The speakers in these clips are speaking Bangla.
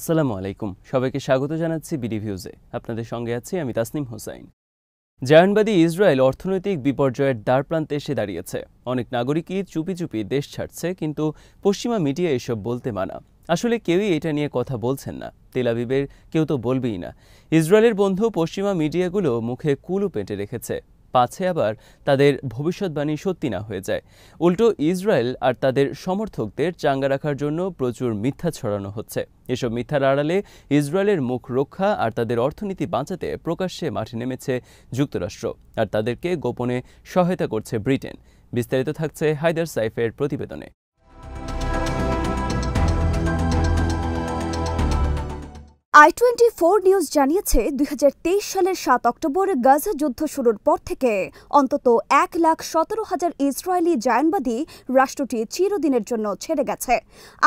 আসসালামু আলাইকুম, সবাইকে স্বাগত জানাচ্ছি বিডি ভিউজে। আপনাদের সঙ্গে আছি আমি তাসনিম হোসাইন। জায়নবাদী ইসরায়েল অর্থনৈতিক বিপর্যয়ের দ্বারপ্রান্তে এসে দাঁড়িয়েছে। অনেক নাগরিকই চুপি চুপি দেশ ছাড়ছে, কিন্তু পশ্চিমা মিডিয়া এসব বলতে মানা। আসলে কেউই এটা নিয়ে কথা বলছেন না, তেল আবিবের কেউ তো বলবেই না। ইসরায়েলের বন্ধু পশ্চিমা মিডিয়াগুলো মুখে কুলু পেটে রেখেছে, পাছে আবার তাদের ভবিষ্যৎবাণী সত্যি না হয়ে যায়। উল্টো ইসরায়েল আর তাদের সমর্থকদের চাঙ্গা রাখার জন্য প্রচুর মিথ্যা ছড়ানো হচ্ছে। এসব মিথ্যার আড়ালে ইসরায়েলের মুখ রক্ষা আর তাদের অর্থনীতি বাঁচাতে প্রকাশ্যে মাঠে নেমেছে যুক্তরাষ্ট্র, আর তাদেরকে গোপনে সহায়তা করছে ব্রিটেন। বিস্তারিত থাকছে হায়দার সাইফের প্রতিবেদনে। i24 নিউজ জানিয়েছে 2023 সালের 7 অক্টোবর গাজা যুদ্ধ শুরুর পর থেকে অন্তত 1,17,000 ইসরায়েলি জায়নবাদী রাষ্ট্রটি চিরদিনের জন্য ছেড়ে গেছে।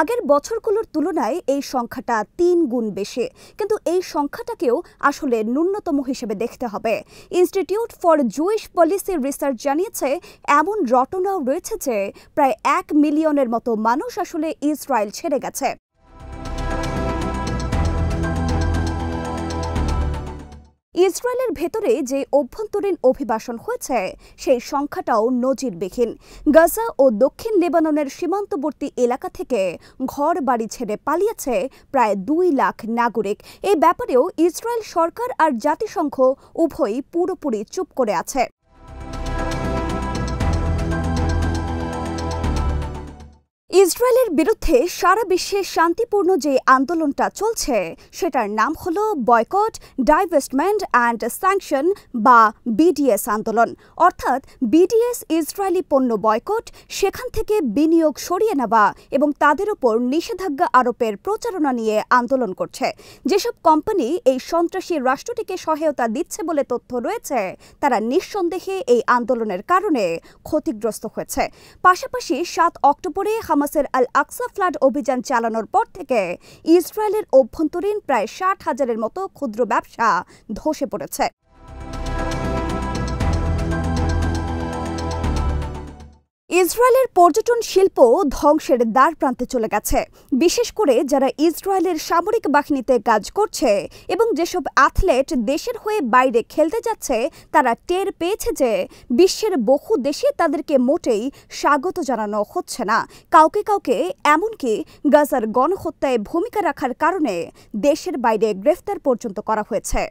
আগের বছরগুলোর তুলনায় এই সংখ্যাটা 3 গুণ বেশি, কিন্তু এই সংখ্যাটাকেও আসলে ন্যূনতম হিসেবে দেখতে হবে। Institute for Jewish policy research জানিয়েছে এমন রটনাও রয়েছে যে প্রায় 1 মিলিয়নের মতো মানুষ আসলে ইসরায়েল ছেড়ে গেছে। ইসরায়েলের ভেতরে যে অভ্যন্তরীণ অভিবাসন হয়েছে সেই সংখ্যাটাও নজিরবিহীন। গাজা ও দক্ষিণ লেবাননের সীমান্তবর্তী এলাকা থেকে ঘর বাড়ি ছেড়ে পালিয়েছে প্রায় 2 লাখ নাগরিক। এই ব্যাপারেও ইসরায়েল সরকার আর জাতিসংঘ উভয়ই পুরোপুরি চুপ করে আছে। ইসরায়েলের বিরুদ্ধে সারা বিশ্বে শান্তিপূর্ণ যে আন্দোলনটা চলছে সেটার নাম হলো বয়কট, ডাইভেস্টমেন্ট অ্যান্ড স্যাংশন বা বিডিএস আন্দোলন। অর্থাৎ বিডিএস ইসরায়েলি পণ্য বয়কট, সেখান থেকে বিনিয়োগ সরিয়ে নেওয়া এবং তাদের ওপর নিষেধাজ্ঞা আরোপের প্রচারণা নিয়ে আন্দোলন করছে। যেসব কোম্পানি এই সন্ত্রাসী রাষ্ট্রটিকে সহায়তা দিচ্ছে বলে তথ্য রয়েছে, তারা নিঃসন্দেহে এই আন্দোলনের কারণে ক্ষতিগ্রস্ত হয়েছে। পাশাপাশি 7 অক্টোবরে হামাসের আল আকসা ফ্লাড অভিযান চালানোর পর থেকে ইসরায়েলের অভ্যন্তরীণ প্রায় 60,000-এর মতো ক্ষুদ্র ব্যবসা ধসে পড়েছে। ইসরায়েলের পর্যটন শিল্প ধ্বংসের দ্বার প্রান্তে চলে গেছে, বিশেষ করে যারা ইসরায়েলের সামরিক বাহিনীতে কাজ করছে এবং যেসব অ্যাথলেট দেশের হয়ে বাইরে খেলতে যাচ্ছে, তারা টের পেয়েছে যে বিশ্বের বহু দেশে তাদেরকে মোটেই স্বাগত জানানো হচ্ছে না। কাউকে কাউকে এমনকি গাজার গণহত্যায় ভূমিকা রাখার কারণে দেশের বাইরে গ্রেফতার পর্যন্ত করা হয়েছে।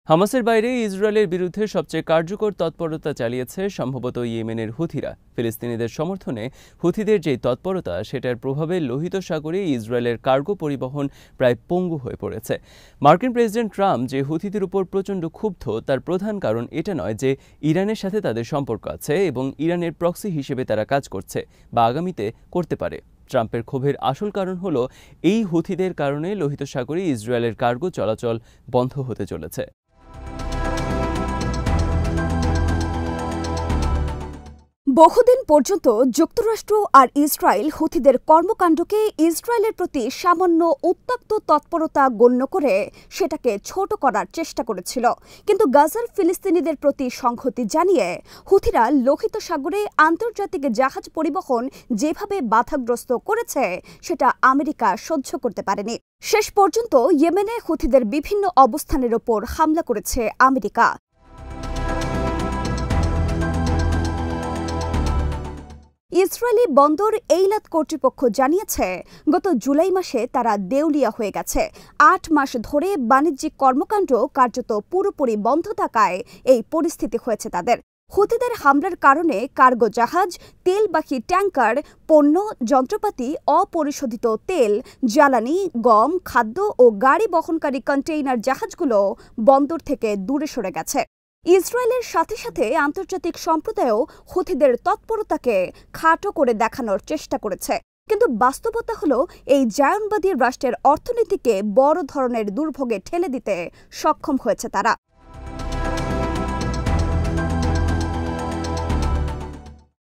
হামাসের বাইরে ইসরায়েলের বিরুদ্ধে সবচেয়ে কার্যকর তৎপরতা চালিয়েছে সম্ভবত ইয়েমেনের হুথিরা। ফিলিস্তিনিদের সমর্থনে হুথিদের যে তৎপরতা, সেটার প্রভাবে লোহিত সাগরে ইসরায়েলের কার্গো পরিবহন প্রায় পঙ্গু হয়ে পড়েছে। মার্কিন প্রেসিডেন্ট ট্রাম্প যে হুথিদের উপর প্রচণ্ড ক্ষুব্ধ, তার প্রধান কারণ এটা নয় যে ইরানের সাথে তাদের সম্পর্ক আছে এবং ইরানের প্রক্সি হিসেবে তারা কাজ করছে বা আগামীতে করতে পারে। ট্রাম্পের ক্ষোভের আসল কারণ হলো এই হুথিদের কারণে লোহিত সাগরে ইসরায়েলের কার্গো চলাচল বন্ধ হতে চলেছে। বহুদিন পর্যন্ত যুক্তরাষ্ট্র আর ইসরায়েল হুথিদের কর্মকাণ্ডকে ইসরায়েলের প্রতি সামান্য উত্তপ্ত তৎপরতা গণ্য করে সেটাকে ছোট করার চেষ্টা করেছিল, কিন্তু গাজার ফিলিস্তিনিদের প্রতি সংহতি জানিয়ে হুথিরা লোহিত সাগরে আন্তর্জাতিক জাহাজ পরিবহন যেভাবে বাধাগ্রস্ত করেছে সেটা আমেরিকা সহ্য করতে পারেনি। শেষ পর্যন্ত ইয়েমেনে হুথিদের বিভিন্ন অবস্থানের ওপর হামলা করেছে আমেরিকা। ইসরায়েলি বন্দর এইলাত কর্তৃপক্ষ জানিয়েছে গত জুলাই মাসে তারা দেউলিয়া হয়ে গেছে। 8 মাস ধরে বাণিজ্যিক কর্মকাণ্ড কার্যত পুরোপুরি বন্ধ থাকায় এই পরিস্থিতি হয়েছে তাদের। হুথিদের হামলার কারণে কার্গো জাহাজ, তেলবাহী ট্যাঙ্কার, পণ্য, যন্ত্রপাতি, অপরিশোধিত তেল, জ্বালানি, গম, খাদ্য ও গাড়ি বহনকারী কন্টেইনার জাহাজগুলো বন্দর থেকে দূরে সরে গেছে। ইসরায়েলের সাথে সাথে আন্তর্জাতিক সম্প্রদায়ও হুথিদের তৎপরতাকে খাটো করে দেখানোর চেষ্টা করেছে, কিন্তু বাস্তবতা হলো এই জায়নবাদী রাষ্ট্রের অর্থনীতিকে বড় ধরনের দুর্ভোগে ঠেলে দিতে সক্ষম হয়েছে তারা।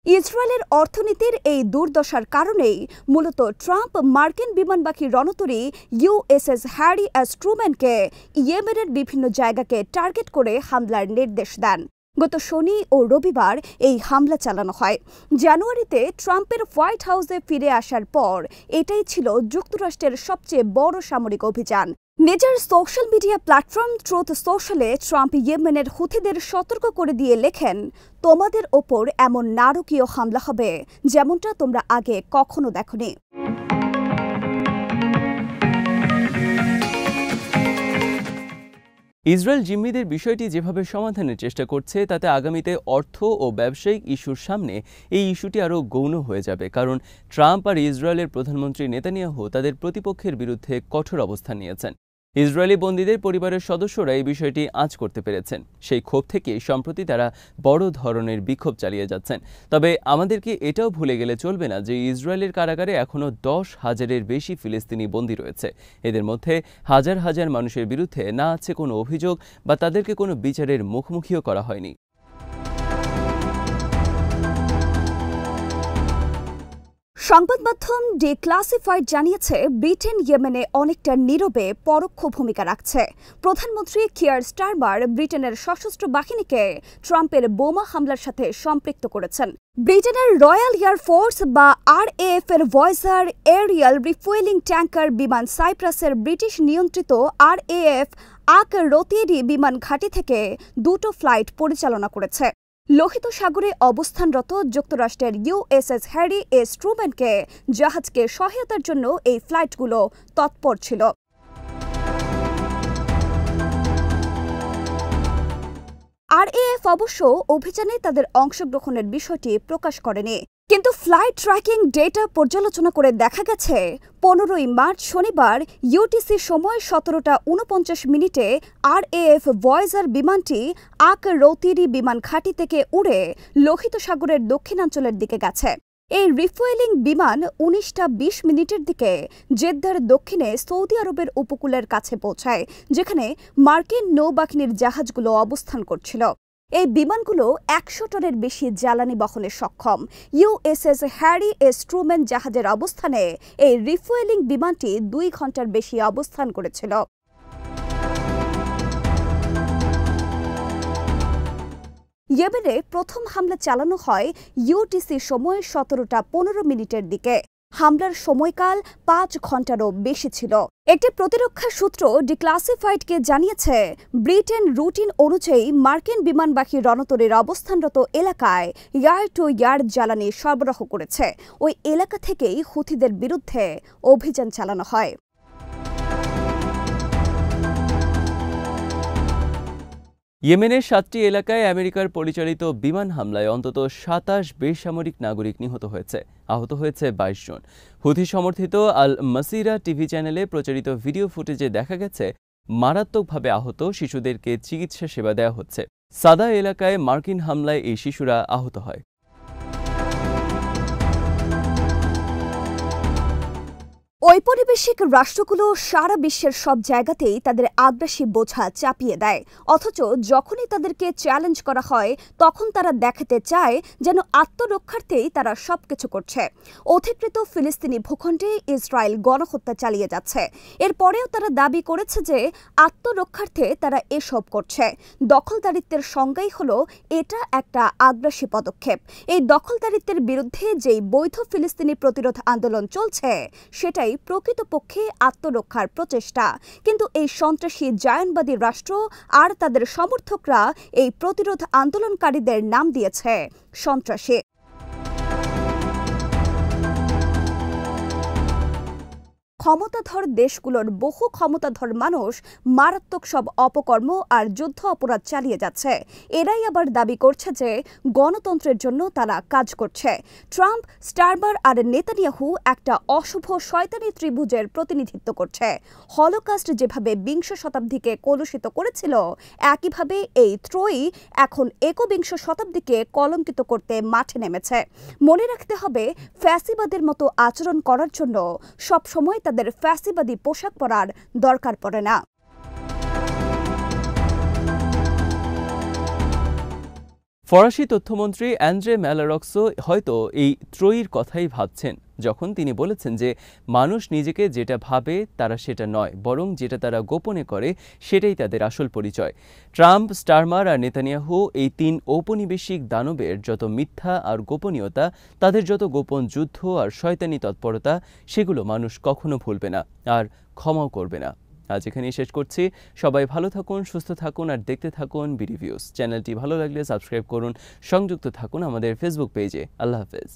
ইসরায়েলের অর্থনীতির এই দুর্দশার কারণেই মূলত ট্রাম্প মার্কিন বিমানবাহী রণতরী ইউএসএস হ্যারি এস ট্রুম্যানকে ইয়েমেনের বিভিন্ন জায়গাকে টার্গেট করে হামলার নির্দেশ দেন। গত শনি ও রবিবার এই হামলা চালানো হয়। জানুয়ারিতে ট্রাম্পের হোয়াইট হাউসে ফিরে আসার পর এটাই ছিল যুক্তরাষ্ট্রের সবচেয়ে বড় সামরিক অভিযান। নিজের সোশ্যাল মিডিয়া প্ল্যাটফর্ম ট্রুথ সোশ্যালে ট্রাম্প ইয়েমেনের হুথিদের সতর্ক করে দিয়ে লেখেন, তোমাদের ওপর এমন নারকীয় হামলা হবে যেমনটা তোমরা আগে কখনো দেখোনি। ইসরায়েল জিম্মিদের বিষয়টি যেভাবে সমাধানের চেষ্টা করছে তাতে আগামীতে অর্থ ও ব্যবসায়িক ইস্যুর সামনে এই ইস্যুটি আরও গৌণ হয়ে যাবে, কারণ ট্রাম্প আর ইসরায়েলের প্রধানমন্ত্রী নেতানিয়াহু তাদের প্রতিপক্ষের বিরুদ্ধে কঠোর অবস্থান নিয়েছেন। ইসরায়েলি বন্দীদের পরিবারের সদস্যরা এই বিষয়টি আঁচ করতে পেরেছেন। সেই ক্ষোভ থেকে সম্প্রতি তারা বড় ধরনের বিক্ষোভ চালিয়ে যাচ্ছেন। তবে আমাদেরকে এটাও ভুলে গেলে চলবে না যে ইসরায়েলের কারাগারে এখনও 10,000-এর বেশি ফিলিস্তিনি বন্দী রয়েছে। এদের মধ্যে হাজার হাজার মানুষের বিরুদ্ধে না আছে কোনো অভিযোগ বা তাদেরকে কোনো বিচারের মুখোমুখিও করা হয়নি। সংবাদ মাধ্যম ডিক্লাসিফাইড জানিয়েছে, ব্রিটেন ইয়েমেনে অনেকটা নীরবে পরোক্ষ ভূমিকা রাখছে। প্রধানমন্ত্রী কিয়ার স্টারমার ব্রিটেনের সশস্ত্র বাহিনীকে ট্রাম্পের বোমা হামলার সাথে সম্পৃক্ত করেছেন। ব্রিটেনের রয়্যাল এয়ার ফোর্স বা RAF এর ভয়েজার এরিয়াল রিফুয়েলিং ট্যাঙ্কার বিমান সাইপ্রাসের ব্রিটিশ নিয়ন্ত্রিত RAF আক রোতেরি বিমান ঘাঁটি থেকে 2টো ফ্লাইট পরিচালনা করেছে। লোহিত সাগরে অবস্থানরত যুক্তরাষ্ট্রের USS হ্যারি এস ট্রুম্যানকে জাহাজকে সহায়তার জন্য এই ফ্লাইটগুলো তৎপর ছিল। RAF অবশ্য অভিযানে তাদের অংশগ্রহণের বিষয়টি প্রকাশ করেনি, কিন্তু ফ্লাইট ট্র্যাকিং ডেটা পর্যালোচনা করে দেখা গেছে 15ই মার্চ শনিবার UTC সময় 17:49 RAF ভয়েজার বিমানটি আক রৌতিরি বিমান ঘাঁটি থেকে উড়ে লোহিত সাগরের দক্ষিণাঞ্চলের দিকে গেছে। এই রিফুয়েলিং বিমান 19:20 দিকে জেদ্দার দক্ষিণে সৌদি আরবের উপকূলের কাছে পৌঁছায়, যেখানে মার্কিন নৌবাহিনীর জাহাজগুলো অবস্থান করছিল। এই বিমানগুলো 100 টনের বেশি জ্বালানি বহনে সক্ষম। USS হ্যারি এস ট্রুম্যান জাহাজের অবস্থানে এই রিফুয়েলিং বিমানটি 2 ঘন্টার বেশি অবস্থান করেছিল। ইয়েমেনে প্রথম হামলা চালানো হয় UTC সময় 17:15 দিকে। হামলার সময়কাল 5 ঘন্টারও বেশি ছিল। একটি প্রতিরক্ষা সূত্র ডিক্লাসিফাইডকে জানিয়েছে, ব্রিটেন রুটিন অনুযায়ী মার্কিন বিমানবাহী রণতরীর অবস্থানরত এলাকায় ইয়ার টু ইয়ার জ্বালানি সরবরাহ করেছে। ওই এলাকা থেকেই হুথিদের বিরুদ্ধে অভিযান চালানো হয়। ইয়েমেনের 7টি এলাকায় আমেরিকার পরিচালিত বিমান হামলায় অন্তত 27 বেসামরিক নাগরিক নিহত হয়েছে, আহত হয়েছে 22 জন। হুথি সমর্থিত আল মাসিরা টিভি চ্যানেলে প্রচারিত ভিডিও ফুটেজে দেখা গেছে মারাত্মকভাবে আহত শিশুদেরকে চিকিৎসা সেবা দেওয়া হচ্ছে। সাদা এলাকায় মার্কিন হামলায় এই শিশুরা আহত হয়। ঔপনিবেশিক রাষ্ট্রগুলো সারা বিশ্বের সব জায়গাতেই তাদের আগ্রাসী বোঝা চাপিয়ে দেয়, অথচ যখনই তাদেরকে চ্যালেঞ্জ করা হয় তখন তারা দেখাতে চায় যেন আত্মরক্ষার্থেই তারা সবকিছু করছে। অধিকৃত ফিলিস্তিনি ভূখণ্ডে ইসরায়েল গণহত্যা চালিয়ে যাচ্ছে। এরপরেও তারা দাবি করেছে যে আত্মরক্ষার্থে তারা এসব করছে। দখলদারিত্বের সংজ্ঞাই হলো এটা একটা আগ্রাসী পদক্ষেপ। এই দখলদারিত্বের বিরুদ্ধে যেই বৈধ ফিলিস্তিনি প্রতিরোধ আন্দোলন চলছে সেটাই প্রকৃতপক্ষে আত্মরক্ষার প্রচেষ্টা। কিন্তু এই সন্ত্রাসী জায়নবাদী রাষ্ট্র আর তাদের সমর্থকরা এই প্রতিরোধ আন্দোলনকারীদের নাম দিয়েছে সন্ত্রাসী। ক্ষমতাধর দেশগুলোর বহু ক্ষমতাধর মানুষ মারাত্মক সব অপকর্ম আর যুদ্ধ অপরাধ চালিয়ে যাচ্ছে। এরাই আবার দাবি করছে যে গণতন্ত্রের জন্য তারা কাজ করছে। ট্রাম্প, স্টারমার আর নেতানিয়াহু একটা অশুভ শয়তানি ত্রিভুজের প্রতিনিধিত্ব করছে। হলোকাস্ট যেভাবে 20 শতাব্দীকে কলুষিত করেছিল, একইভাবে এই ত্রয়ী এখন 21 শতাব্দীকে কলঙ্কিত করতে মাঠে নেমেছে। মনে রাখতে হবে, ফ্যাসিবাদের মতো আচরণ করার জন্য সবসময় তাদের ফ্যাসিবাদী পোশাক পরার দরকার পড়ে না। ফরাসি তথ্যমন্ত্রী অ্যান্দ্রে ম্যালারক্সো হয়তো এই ত্রয়ীর কথাই ভাবছেন। যখন তিনি বলেছেন যে মানুষ নিজেকে যেটা ভাবে তারা সেটা নয়, বরং যেটা তারা গোপনে করে সেটাই তাদের আসল পরিচয়। ট্রাম্প, স্টারমার আর নেতানিয়াহু, এই 3 ঔপনিবেশিক দানবের যত মিথ্যা আর গোপনীয়তা, তাদের যত গোপন যুদ্ধ আর শয়তানি তৎপরতা, সেগুলো মানুষ কখনো ভুলবে না আর ক্ষমাও করবে না। আজ এখানেই শেষ করছি। সবাই ভালো থাকুন, সুস্থ থাকুন আর দেখতে থাকুন বিডি ভিউজ। চ্যানেলটি ভালো লাগলে সাবস্ক্রাইব করুন, সংযুক্ত থাকুন আমাদের ফেসবুক পেজে। আল্লাহ হাফেজ।